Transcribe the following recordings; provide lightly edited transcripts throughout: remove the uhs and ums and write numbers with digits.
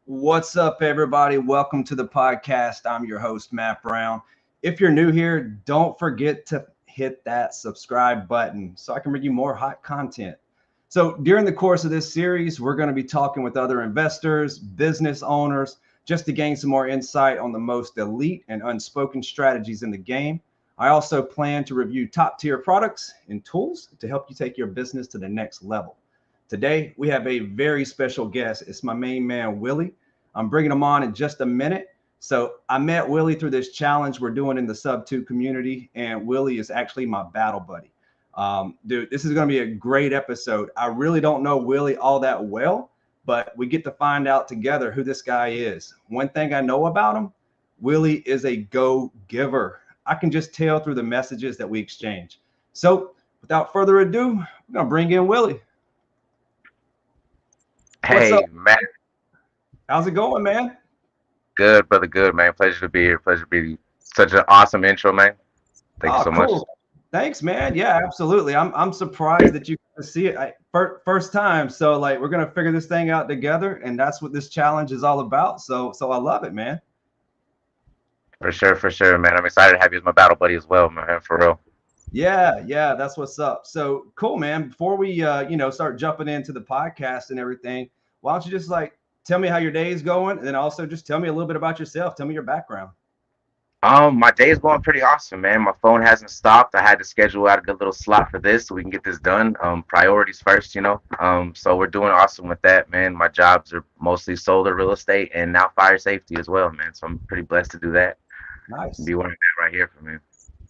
What's up, everybody? Welcome to the podcast. I'm your host, Matt Brown. If you're new here, don't forget to hit that subscribe button so I can bring you more hot content. So, during the course of this series, we're going to be talking with other investors, business owners, just to gain some more insight on the most elite and unspoken strategies in the game. I also plan to review top tier products and tools to help you take your business to the next level. Today, we have a very special guest. It's my main man, Willie. I'm bringing him on in just a minute. So I met Willie through this challenge we're doing in the Sub 2 community, and Willie is actually my battle buddy. Dude, this is going to be a great episode. I really don't know Willie all that well, but we get to find out together who this guy is. One thing I know about him, Willie is a go-giver. I can just tell through the messages that we exchange. So without further ado, we're going to bring in Willie. What's up? Hey, Matt. How's it going, man? Good, brother. Good, man. Pleasure to be here. Pleasure to be such an awesome intro, man. Thank you Oh, so much. cool. Thanks, man. Yeah, absolutely. I'm surprised that you can see it first time. So like we're gonna figure this thing out together, and that's what this challenge is all about. So I love it, man. For sure, man. I'm excited to have you as my battle buddy as well, man. For real. Yeah, that's what's up. So cool, man. Before we start jumping into the podcast and everything, why don't you just like tell me how your day is going, and then also just tell me a little bit about yourself. Tell me your background. My day is going pretty awesome, man. My phone hasn't stopped. I had to schedule out a good little slot for this so we can get this done. Priorities first, you know. So we're doing awesome with that, man. My jobs are mostly solar, real estate, and now fire safety as well, man. So I'm pretty blessed to do that. Nice. Be one of that right here for me.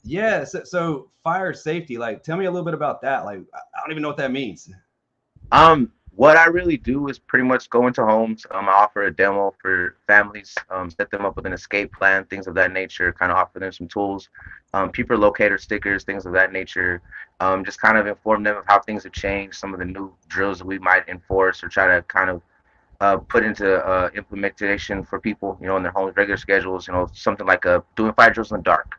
Yeah. So fire safety, like tell me a little bit about that. Like I don't even know what that means. What I really do is pretty much go into homes. I offer a demo for families, set them up with an escape plan, things of that nature, kind of offer them some tools, peeper locator stickers, things of that nature. Just kind of inform them of how things have changed, some of the new drills that we might enforce or try to kind of put into implementation for people, you know, in their homes, regular schedules, you know, something like doing fire drills in the dark.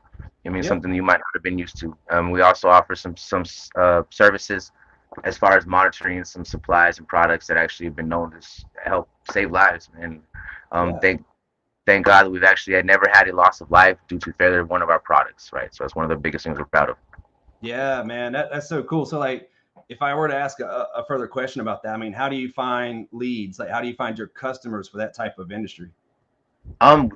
I mean, Yeah. something you might not have been used to. We also offer some services as far as monitoring some supplies and products that actually have been known to help save lives. And um, Yeah. thank thank God that we've actually had never had a loss of life due to failure of one of our products, right? So that's one of the biggest things we're proud of. Yeah, man, that's so cool. So, like, if I were to ask a further question about that, I mean, how do you find leads? Like, how do you find your customers for that type of industry?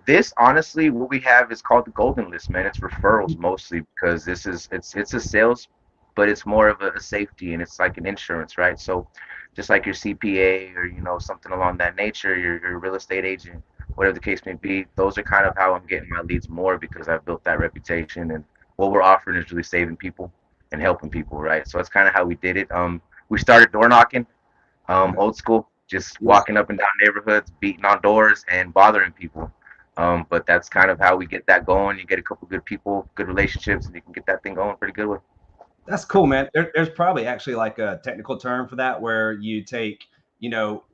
This honestly, what we have is called the Golden List, man. It's referrals mostly because it's a sales, but it's more of a safety and it's like an insurance, right? So just like your CPA or you know something along that nature, your real estate agent, whatever the case may be, those are kind of how I'm getting my leads more because I've built that reputation and what we're offering is really saving people and helping people, right? So that's kind of how we did it. We started door knocking old school, just Yeah, walking up and down neighborhoods, beating on doors and bothering people. But that's kind of how we get that going. You get a couple good people, good relationships, and you can get that thing going pretty good with. that's cool, man. There's probably actually like a technical term for that where you take,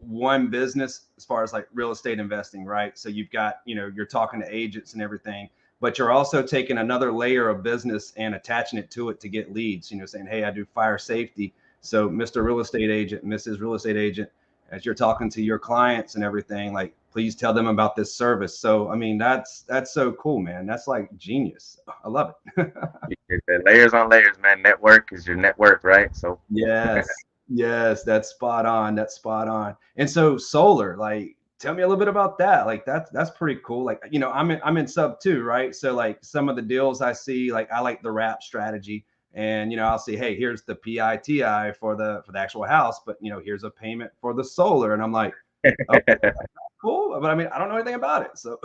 one business as far as like real estate investing, right? So you've got, you're talking to agents and everything, but you're also taking another layer of business and attaching it to it to get leads, saying, hey, I do fire safety. So Mr. Real Estate Agent, Mrs. Real Estate Agent, as you're talking to your clients and everything, like please tell them about this service. So I mean, that's so cool, man. That's like genius. I love it. You get that layers on layers, man. Network is your net worth, right? So Yes, yes, that's spot on. That's spot on. And so solar, like, tell me a little bit about that. Like, that's pretty cool. Like, I'm in sub two, right? So like some of the deals I see, like I like the wrap strategy, and I'll see, hey, here's the PITI for the actual house, but here's a payment for the solar, and I'm like, okay, cool. But I mean, I don't know anything about it, so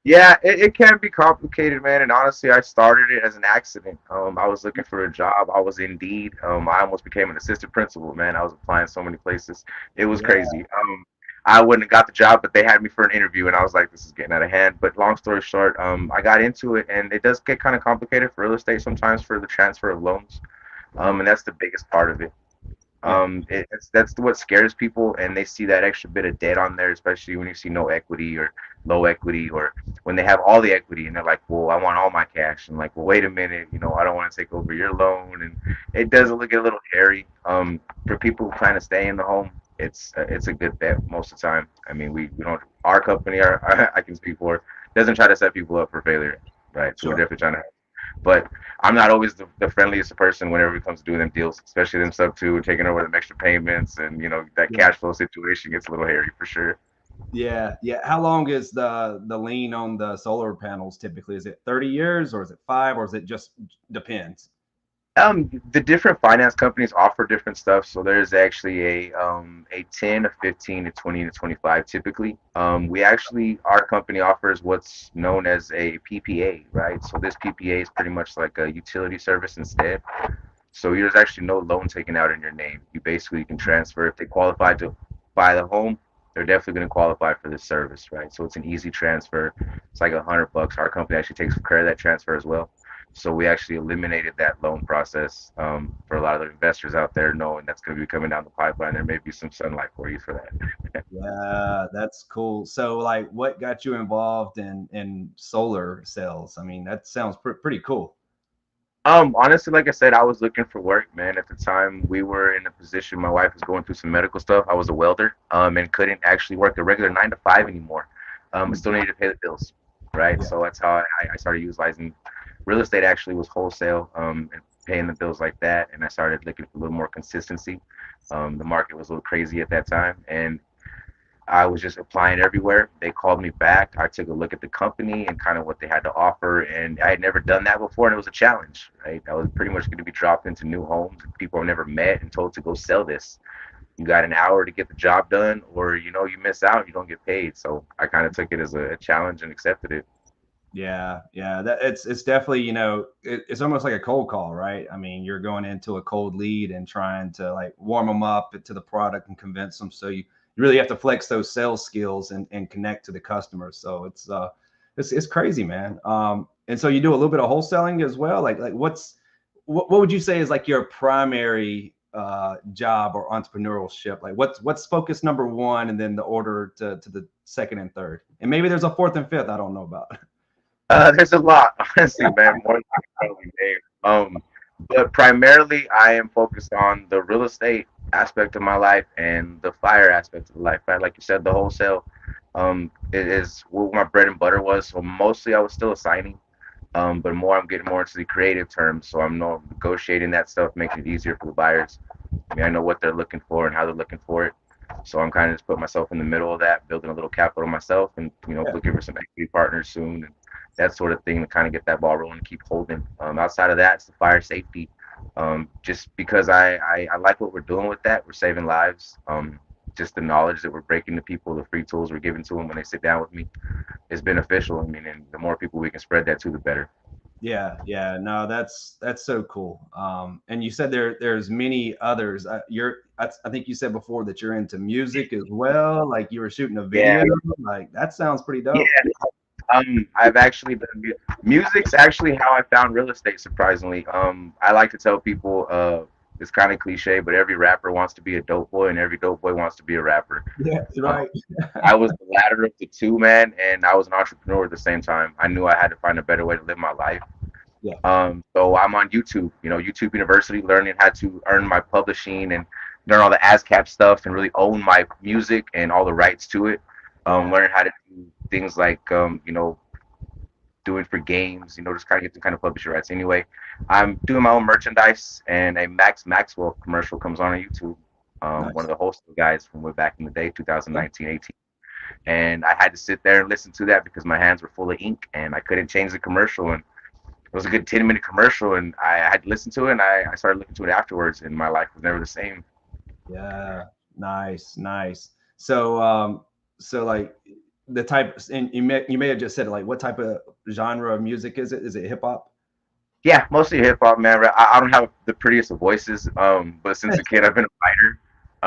yeah, it can be complicated, man. And honestly, I started it as an accident. I was looking for a job. I was Indeed. I almost became an assistant principal, man. I was applying so many places. It was yeah, crazy. I wouldn't have got the job, but they had me for an interview, and I was like, this is getting out of hand. But long story short, I got into it, and it does get kind of complicated for real estate sometimes for the transfer of loans. right, And that's the biggest part of it. yeah, That's what scares people, and they see that extra bit of debt on there, especially when you see no equity or low equity, or when they have all the equity and they're like, "Well, I want all my cash." And like, "Well, wait a minute, you know, I don't want to take over your loan," and it does look a little hairy for people who plan to stay in the home. it's a good bet most of the time. I mean, we don't our company, our I can speak for, doesn't try to set people up for failure, right? So we're Sure. definitely trying to. But I'm not always the friendliest person whenever it comes to doing them deals, especially them sub two, taking over them extra payments, and that Yeah. cash flow situation gets a little hairy for sure. Yeah. Yeah. How long is the lien on the solar panels typically? Is it 30 years or is it 5 or is it just depends? The different finance companies offer different stuff. So there's actually a 10, a 15, a 20, and a 25 typically. We actually our company offers what's known as a PPA, right? So this PPA is pretty much like a utility service instead. So there's actually no loan taken out in your name. You basically can transfer if they qualify to buy the home. They're definitely going to qualify for this service, right? So it's an easy transfer. It's like $100. Our company actually takes care of that transfer as well. So we actually eliminated that loan process for a lot of the investors out there, knowing that's going to be coming down the pipeline. There may be some sunlight for you for that. Yeah, that's cool. So, like, what got you involved in solar cells? I mean, that sounds pretty cool. Honestly, like I said, I was looking for work, man. At the time, we were in a position. My wife was going through some medical stuff. I was a welder, and couldn't actually work a regular 9 to 5 anymore. I Hmm. still needed to pay the bills, right? Yeah, So that's how I started utilizing real estate. Actually, was wholesale, and paying the bills like that. And I started looking for a little more consistency. The market was a little crazy at that time, and I was just applying everywhere. They called me back. I took a look at the company and kind of what they had to offer, and I had never done that before, and it was a challenge, right? I was pretty much going to be dropped into new homes, people I've never met, and told to go sell this. You got an hour to get the job done, or you miss out, you don't get paid. So I kind of took it as a challenge and accepted it. yeah, yeah. That it's definitely it's almost like a cold call, right? I mean, you're going into a cold lead and trying to like warm them up to the product and convince them. So you really have to flex those sales skills and connect to the customers. So it's crazy, man. And so you do a little bit of wholesaling as well. Like what would you say is like your primary job or entrepreneurship? Like what's focus number one, and then the order to the second and third, and maybe there's a fourth and fifth I don't know about. There's a lot, honestly, man, more than I can probably name. But primarily, I am focused on the real estate aspect of my life and the fire aspect of the life. Right, like you said, the wholesale, it is what my bread and butter was. So mostly, I was still assigning, but more I'm getting more into the creative terms. So I'm no negotiating that stuff, making it easier for the buyers. I mean, I know what they're looking for and how they're looking for it. So I'm kind of just putting myself in the middle of that, building a little capital myself, and Yeah. looking for some equity partners soon, and that sort of thing to kind of get that ball rolling and keep holding. Outside of that, it's the fire safety. Just because I like what we're doing with that, we're saving lives. Just the knowledge that we're breaking to people, the free tools we're giving to them when they sit down with me is beneficial. I mean, and the more people we can spread that to, the better. Yeah, yeah, no, that's so cool. And you said there's many others. I think you said before that you're into music as well. Like you were shooting a Yeah, video. Like that sounds pretty yeah. dope. I've actually done music's actually how I found real estate. Surprisingly, I like to tell people, it's kind of cliche, but every rapper wants to be a dope boy, and every dope boy wants to be a rapper. Yeah, Um, right. I was the latter of the two, man, and I was an entrepreneur at the same time. I knew I had to find a better way to live my life. Yeah, So I'm on YouTube, YouTube University, learning how to earn my publishing and learn all the ASCAP stuff and really own my music and all the rights to it. yeah, Learning how to do things like, doing for games, just kind of get to kind of publish your rights. Anyway, I'm doing my own merchandise, and a Max Maxwell commercial comes on YouTube. One nice. of the host guys from way back in the day, Yeah, 2019, 18. And I had to sit there and listen to that because my hands were full of ink and I couldn't change the commercial. And it was a good 10-minute commercial, and I had to listen to it, and I started looking to it afterwards, and my life was never the same. yeah, nice, nice. So like the type, and you may have just said like what type of genre of music is it? Is it hip hop? Yeah, mostly hip hop, man. I don't have the prettiest of voices, but since a kid, I've been a writer.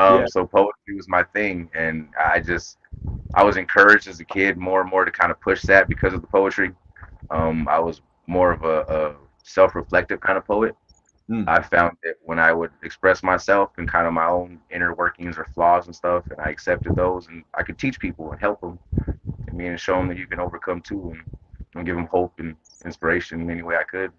Yeah, So poetry was my thing, and I was encouraged as a kid more and more to kind of push that because of the poetry. I was more of a self-reflective kind of poet. mm, I found that when I would express myself and kind of my own inner workings or flaws and stuff, and I accepted those, and I could teach people and help them, and show them that you can overcome too, and give them hope and inspiration in any way I could.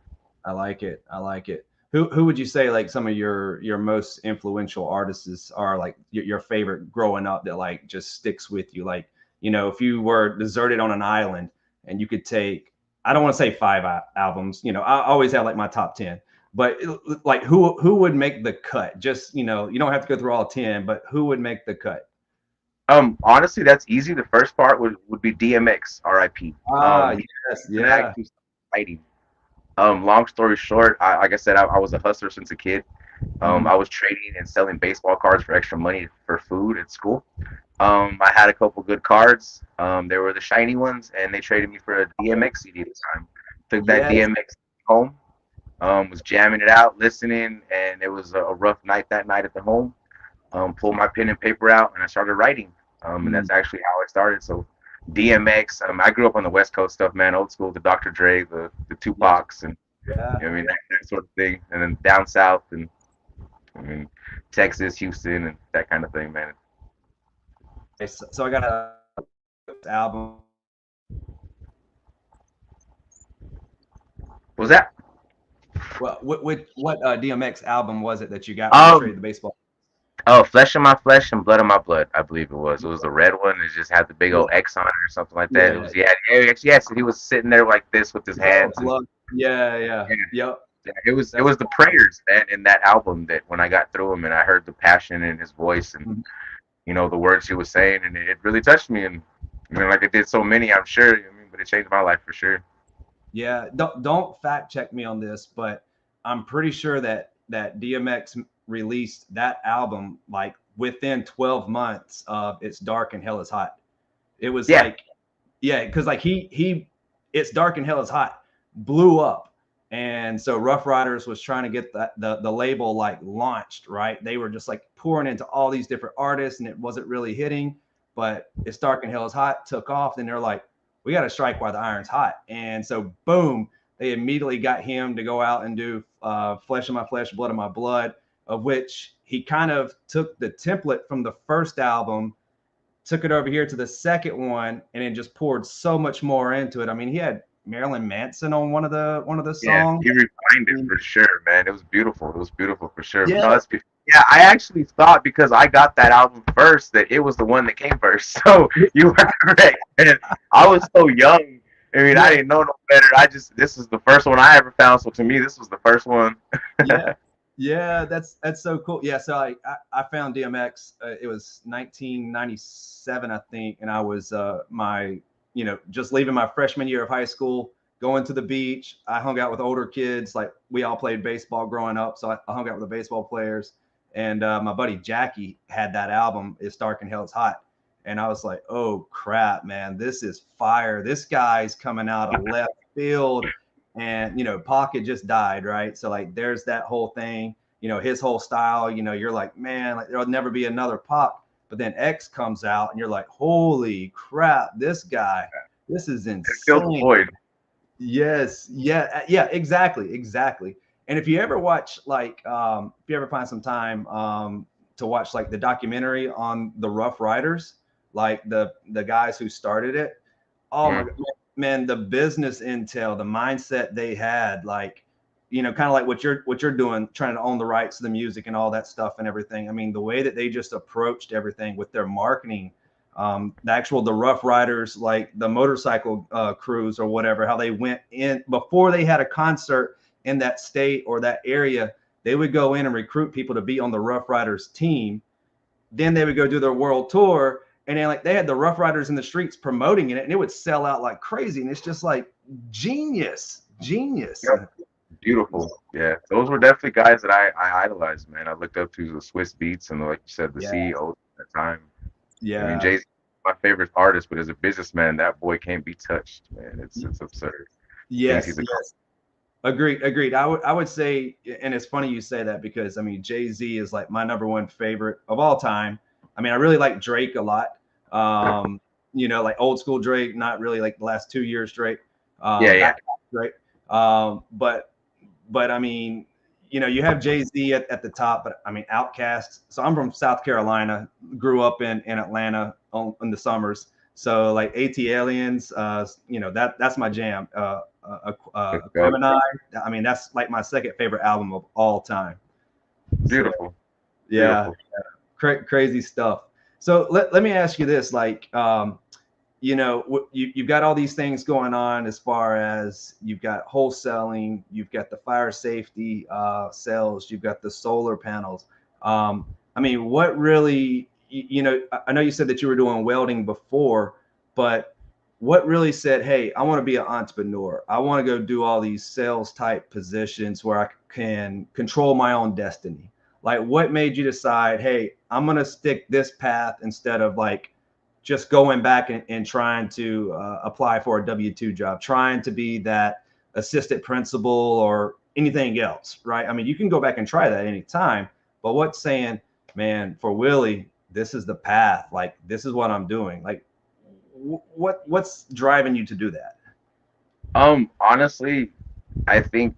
I like it. I like it. who would you say like some of your most influential artists are, like your favorite growing up that like just sticks with you? Like, you know, if you were deserted on an island and you could take, I don't want to say five albums, you know, I always have like my top 10, but like who would make the cut? Just, you know, you don't have to go through all 10, but who would make the cut? Honestly, that's easy. The first part would be DMX, RIP. Ah, He yes, yeah. actually started writing. Long story short, like I said, I was a hustler since a kid. Mhm. I was trading and selling baseball cards for extra money for food at school. I had a couple good cards. They were the shiny ones, and they traded me for a DMX CD at the time. Took that Yes. DMX home, was jamming it out, listening, and it was a rough night that night at the home. Pulled my pen and paper out, and I started writing. And Mm, that's actually how I started. So DMX. I grew up on the West Coast stuff, man. Old school, the Dr. Dre, the yes, Tupacs, and yeah. you know, I mean that sort of thing. And then down south, and I mean Texas, Houston, and that kind of thing, man. So I got a album. What was that? Well, what DMX album was it that you got when you Um, traded the baseball? oh, Flesh of My Flesh and Blood of My Blood, I believe it was. It was the red one. It just had the big Yeah, old X on it or something like that. It yeah, was, yeah, yes. He was sitting there like this with his yo, hands, and love, yeah, yeah, yeah, yep. yeah, it That's was the prayers, man, in that album that when I got through him and I heard the passion in his voice and mhm. the words he was saying, and it really touched me. And I mean, like it did so many, I'm sure. I mean, but it changed my life for sure. Yeah. Don't fact check me on this, but I'm pretty sure that DMX released that album like within 12 months of It's Dark and Hell is Hot. It was Yeah, like, yeah, because like he It's Dark and Hell is Hot blew up. And so Rough Riders was trying to get the label like launched, right? They were just like pouring into all these different artists and it wasn't really hitting. But It's Dark and Hell is Hot took off. And they're like, we got to strike while the iron's hot. And so boom, they immediately got him to go out and do Flesh of My Flesh, Blood of My Blood, of which he kind of took the template from the first album, took it over here to the second one, and then just poured so much more into it. I mean, he had Marilyn Manson on one of the yeah, songs. he refined I it mean, for sure, man. It was beautiful. It was beautiful for sure. yeah, No, yeah. I actually thought because I got that album first that it was the one that came first. So you were correct. And I was so young. I mean, I yeah, didn't know no better. This is the first one I ever found. So to me, this was the first one. yeah, yeah. That's so cool. Yeah, so I found DMX. It was 1997, I think, and I was my just leaving my freshman year of high school, going to the beach. I hung out with older kids. Like we all played baseball growing up, so I hung out with the baseball players. And my buddy Jackie had that album. It's Dark and Hell is Hot. And I was like, oh crap, man, this is fire. This guy's coming out of left field. And Pocket just died, right? So like there's that whole thing, his whole style, you're like, man, like there'll never be another Pac. But then X comes out and you're like, holy crap, this guy, this is It filled the insane. void. Yes, yeah, yeah, exactly, exactly. And if you ever watch like if you ever find some time to watch like the documentary on the Rough Riders, like the guys who started it, oh my Mm. God, man, the business intel, the mindset they had, like, kind of like what you're doing, trying to own the rights to the music and all that stuff and everything. I mean, the way that they just approached everything with their marketing, the Rough Riders, like the motorcycle crews or whatever, how they went in before they had a concert in that state or that area, they would go in and recruit people to be on the Rough Riders team. Then they would go do their world tour, and then like they had the Rough Riders in the streets promoting it, and it would sell out like crazy. And it's just like genius, genius. Yep. Beautiful. Yeah. Those were definitely guys that I idolized, man. I looked up to the Swiss Beats and like you said, the Yeah, CEOs at the time. I mean, yeah. Jay-Z, my favorite artist, but as a businessman, that boy can't be touched, man. It's absurd. Things Yes, he's yes. Agreed, agreed. I would say, and it's funny you say that because I mean Jay-Z is like my number one favorite of all time. I mean, I really like Drake a lot. Like old school Drake, not really like the last 2 years Drake. Yeah, yeah. Back Drake. But I mean, you have Jay-Z at the top, but I mean Outkast. So I'm from South Carolina, grew up in Atlanta in the summers. So like AT Aliens, you know, that's my jam. Go. Gemini, I mean, that's like my second favorite album of all time. So Beautiful, yeah, beautiful. crazy stuff. So let me ask you this, like, you know, you've got all these things going on as far as you've got wholesaling, you've got the fire safety sales, you've got the solar panels. I mean, what really, you know, I know you said that you were doing welding before, but what really said, hey, I want to be an entrepreneur. I want to go do all these sales type positions where I can control my own destiny. Like, what made you decide, hey, I'm going to stick this path instead of like just going back and trying to apply for a W-2 job, trying to be that assistant principal or anything else, right? I mean, you can go back and try that anytime, but what's saying, man, for Willie, this is the path. Like, this is what I'm doing. Like, what's driving you to do that? Honestly, I think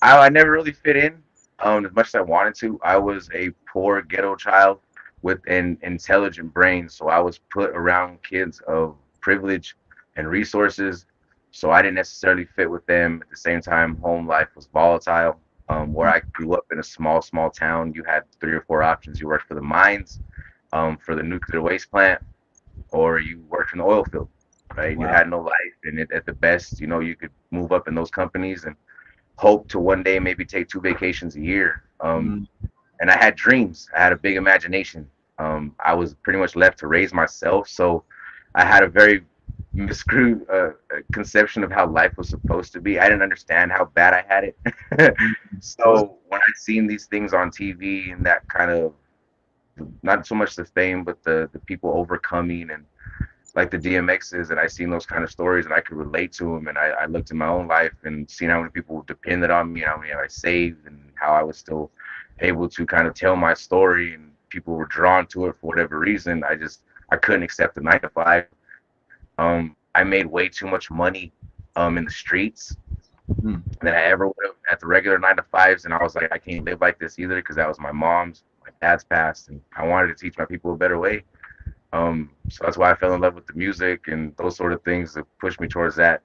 I never really fit in. As much as I wanted to, I was a poor ghetto child with an intelligent brain, so I was put around kids of privilege and resources. So I didn't necessarily fit with them. At the same time, home life was volatile. Where I grew up in a small town, you had 3 or 4 options. You worked for the mines, for the nuclear waste plant, or you worked in the oil field, right? And you Wow. had no life. And at the best, you know, you could move up in those companies and hope to one day maybe take 2 vacations a year. Mm, And I had dreams. I had a big imagination. I was pretty much left to raise myself, so I had a very miscrewed conception of how life was supposed to be. I didn't understand how bad I had it. mm, So when I seen these things on TV and that kind of, not so much the fame, but the people overcoming and like the DMXs, and I seen those kind of stories and I could relate to them. And I looked in my own life and seen how many people depended on me, how many I saved, and how I was still able to kind of tell my story, and people were drawn to it for whatever reason. I couldn't accept the 9 to 5. I made way too much money in the streets mm. than I ever would have at the regular 9 to 5s, and I was like, I can't live like this either, because that was my dad's past, and I wanted to teach my people a better way. So that's why I fell in love with the music and those sort of things that pushed me towards that,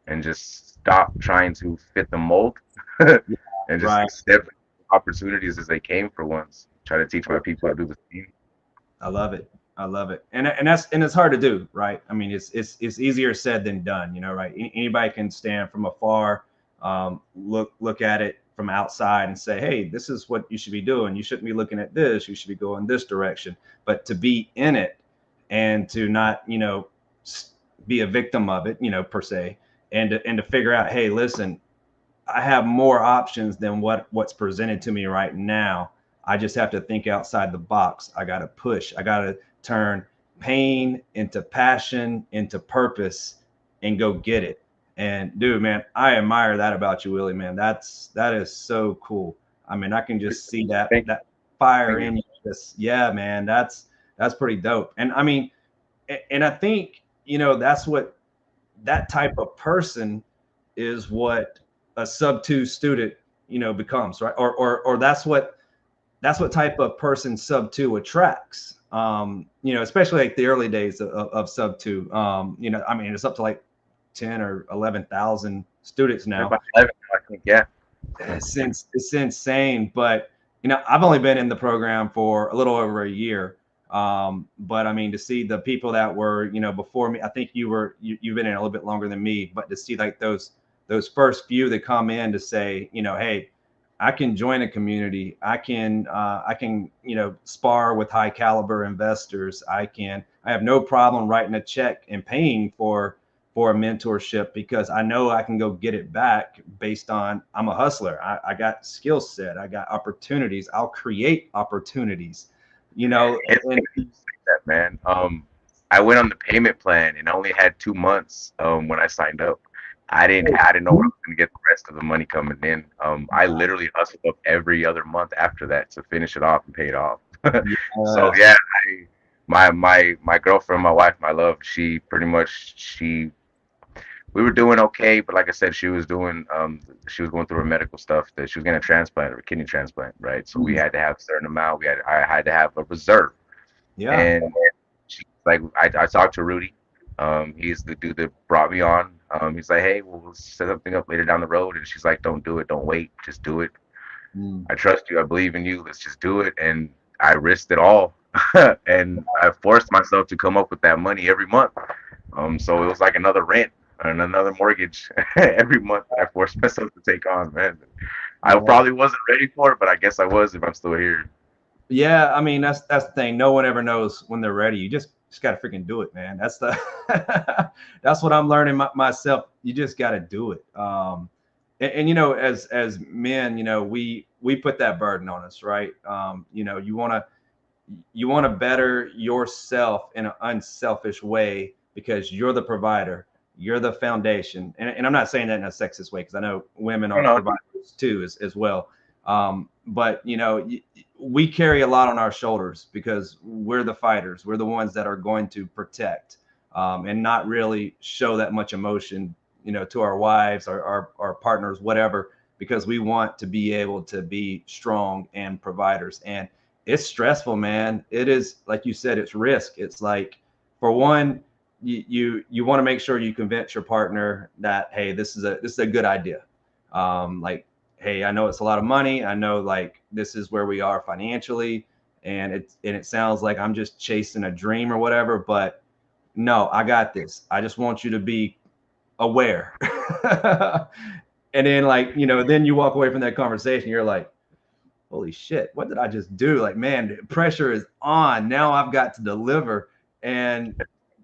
and just stop trying to fit the mold and just Right. accept opportunities as they came for once. Try to teach my people to do the same. I love it. I love it. And it's hard to do, right? I mean, it's easier said than done, you know, right? Anybody can stand from afar, look at it from outside and say, hey, this is what you should be doing. You shouldn't be looking at this. You should be going this direction. But to be in it and to not, you know, be a victim of it, you know, per se, and to figure out, hey, listen, I have more options than what's presented to me right now. I just have to think outside the box. I got to push. I got to turn pain into passion, into purpose, and go get it. And dude, man, I admire that about you, Willie. Man, that is so cool. I mean, I can just see Thank, that fire thank you. in you. Just, yeah, man, that's pretty dope. And I mean, and I think, you know, that's what, that type of person is what a sub 2 student, you know, becomes, right? Or that's what type of person sub 2 attracts. You know, especially like the early days of sub 2. You know, I mean, it's up to like 10 or 11,000 students now. About 11, I think, yeah. It's insane. But you know, I've only been in the program for a little over a year. But I mean, to see the people that were, you know, before me, I think you've been in a little bit longer than me, but to see like those first few that come in to say, you know, hey, I can join a community. I can, you know, spar with high caliber investors. I have no problem writing a check and paying for a mentorship because I know I can go get it back based on I'm a hustler. I got skill set. I got opportunities. I'll create opportunities, you know, It's and that, man. I went on the payment plan and only had 2 months when I signed up. I didn't know when I was gonna get the rest of the money coming in. I literally hustled up every other month after that to finish it off and pay it off. So yes, yeah, my girlfriend, my wife, my love, she pretty much we were doing okay, but like I said, she was going through her medical stuff that she was getting a transplant or a kidney transplant, right? So we had to have a certain amount. I had to have a reserve, yeah, and she like I talked to Rudy. He's the dude that brought me on. He's like, hey, we'll set something up later down the road. And she's like, don't do it. Don't wait. Just do it. Mm. I trust you. I believe in you. Let's just do it. And I risked it all. And I forced myself to come up with that money every month. So it was like another rent and another mortgage every month that I forced myself to take on, man. I Yeah. probably wasn't ready for it, but I guess I was if I'm still here. Yeah, I mean that's the thing. No one ever knows when they're ready. You just gotta freaking do it, man. That's the that's what I'm learning myself. You just gotta do it. And you know, as men, you know, we put that burden on us, right? You know, you wanna better yourself in an unselfish way because you're the provider, you're the foundation. And I'm not saying that in a sexist way because I know women I are don't know. providers too as well. But you know, we carry a lot on our shoulders because we're the fighters. We're the ones that are going to protect and not really show that much emotion, you know, to our wives, our partners, whatever, because we want to be able to be strong and providers. And it's stressful, man. It is, like you said, it's risk. It's like, for one, you want to make sure you convince your partner that, hey, this is a good idea. Like, hey, I know it's a lot of money. I know like this is where we are financially, and it sounds like I'm just chasing a dream or whatever. But no, I got this. I just want you to be aware. And then, like, you know, then you walk away from that conversation, you're like, holy shit, what did I just do? Like, man, pressure is on. Now I've got to deliver. And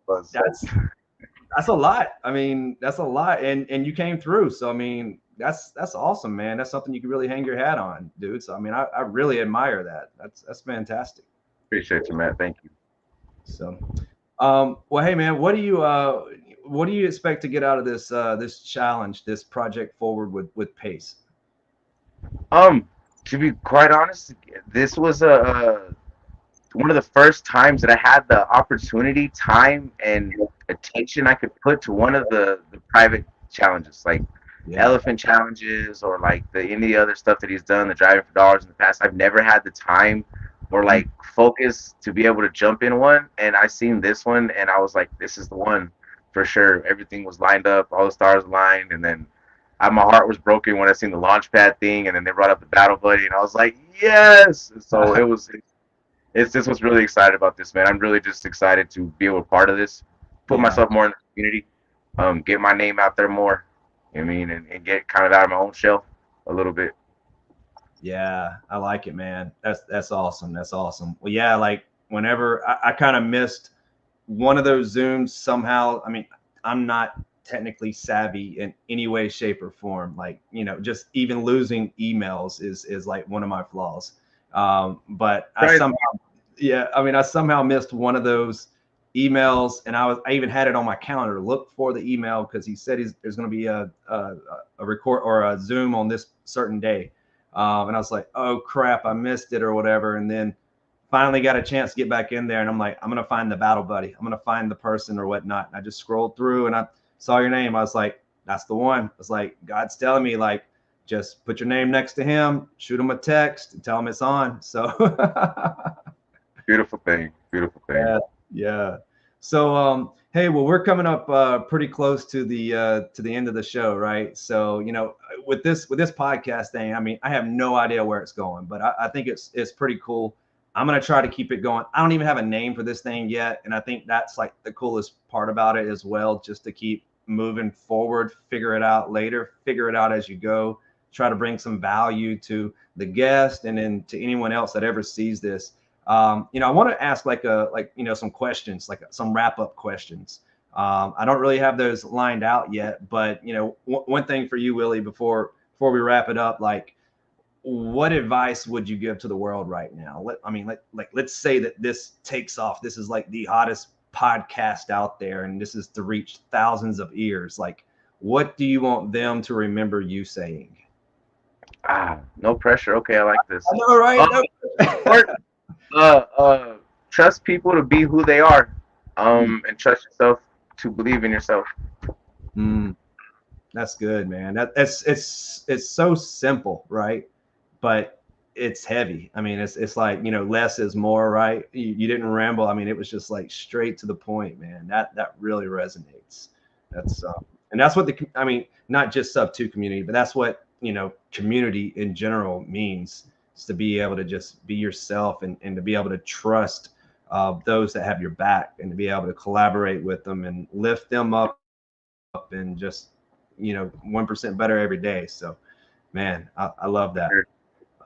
But that's a lot. I mean, that's a lot. And you came through. So I mean, that's awesome, man. That's something you can really hang your hat on, dude. So I mean, I really admire that. That's fantastic. appreciate you, man. Thank you. So well, hey man, what do you expect to get out of this challenge, this project forward with Pace? Um, to be quite honest, this was a one of the first times that I had the opportunity, time, and attention I could put to one of the private challenges, like Yeah. elephant challenges or like the any other stuff that he's done, the driving for dollars in the past. I've never had the time or Mm. like focus to be able to jump in one, and I seen this one, and I was like, this is the one for sure. Everything was lined up, all the stars aligned, and then my heart was broken when I seen the launch pad thing, and then they brought up the battle buddy, and I was like, yes. So it's just what's really excited about this, man. I'm really just excited to be a part of this, put Yeah. myself more in the community, get my name out there more. You know what I mean, and get kind of out of my own shell a little bit. Yeah, I like it, man. That's awesome. That's awesome. Well, yeah, like whenever I kind of missed one of those Zooms somehow. I mean, I'm not technically savvy in any way, shape, or form. Like, you know, just even losing emails is like one of my flaws. But I Right. somehow, yeah, I mean, I somehow missed one of those emails, and I even had it on my calendar. Look for the email because he said there's going to be a record or a Zoom on this certain day. And I was like, oh crap, I missed it or whatever. And then finally got a chance to get back in there, and I'm like, I'm gonna find the battle buddy. I'm gonna find the person or whatnot. And I just scrolled through and I saw your name. I was like, that's the one. I was like, God's telling me, like, just put your name next to him, shoot him a text, and tell him it's on. So Beautiful thing. Beautiful thing. yeah, yeah. So hey, well, we're coming up pretty close to the end of the show, right? So, you know, with this podcast thing, I mean, I have no idea where it's going, but I think it's pretty cool. I'm gonna try to keep it going. I don't even have a name for this thing yet, and I think that's like the coolest part about it as well, just to keep moving forward, figure it out later, figure it out as you go, try to bring some value to the guest and then to anyone else that ever sees this. You know, I want to ask you know, some questions, like some wrap up questions. I don't really have those lined out yet, but you know, one thing for you, Willie, before we wrap it up, like, what advice would you give to the world right now? Let's say that this takes off. This is like the hottest podcast out there, and this is to reach thousands of ears. Like, what do you want them to remember you saying? No pressure. Okay, I like this. I know, right? Um, or, trust people to be who they are. And trust yourself to believe in yourself. Mm, that's good, man. It's so simple, right? But it's heavy. I mean, it's like, you know, less is more, right? You didn't ramble. I mean, it was just like straight to the point, man. That really resonates. That's and that's what I mean, not just sub two community, but that's what, you know, community in general means, is to be able to just be yourself, and to be able to trust those that have your back, and to be able to collaborate with them and lift them up, and just, you know, 1% better every day. So, man, I love that.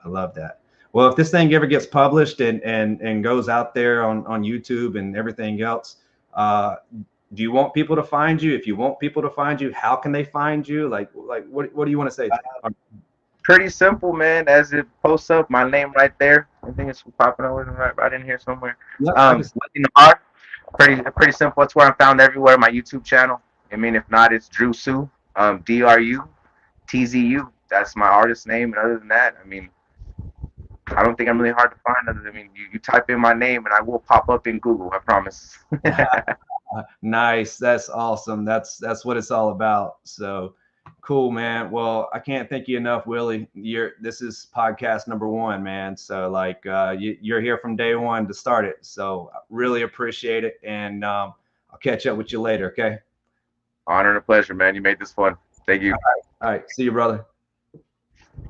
I love that. Well, if this thing ever gets published and goes out there on YouTube and everything else, do you want people to find you? If you want people to find you, how can they find you? Like what do you want to say? Pretty simple, man. As it posts up, my name right there. I think it's popping over right in here somewhere. Yep, Wesley Nahar. Pretty simple. That's where I'm found everywhere. My YouTube channel. I mean, if not, it's Drew Sue. DRUTZU. That's my artist name. And other than that, I mean, I don't think I'm really hard to find. I mean, you type in my name and I will pop up in Google. I promise. Nice. That's awesome. That's what it's all about. So cool, man. Well, I can't thank you enough, Willie. This is podcast number 1, man. So like you're here from day one to start it. So I really appreciate it. And I'll catch up with you later. Okay. Honor and a pleasure, man. You made this fun. Thank you. All right. See you, brother.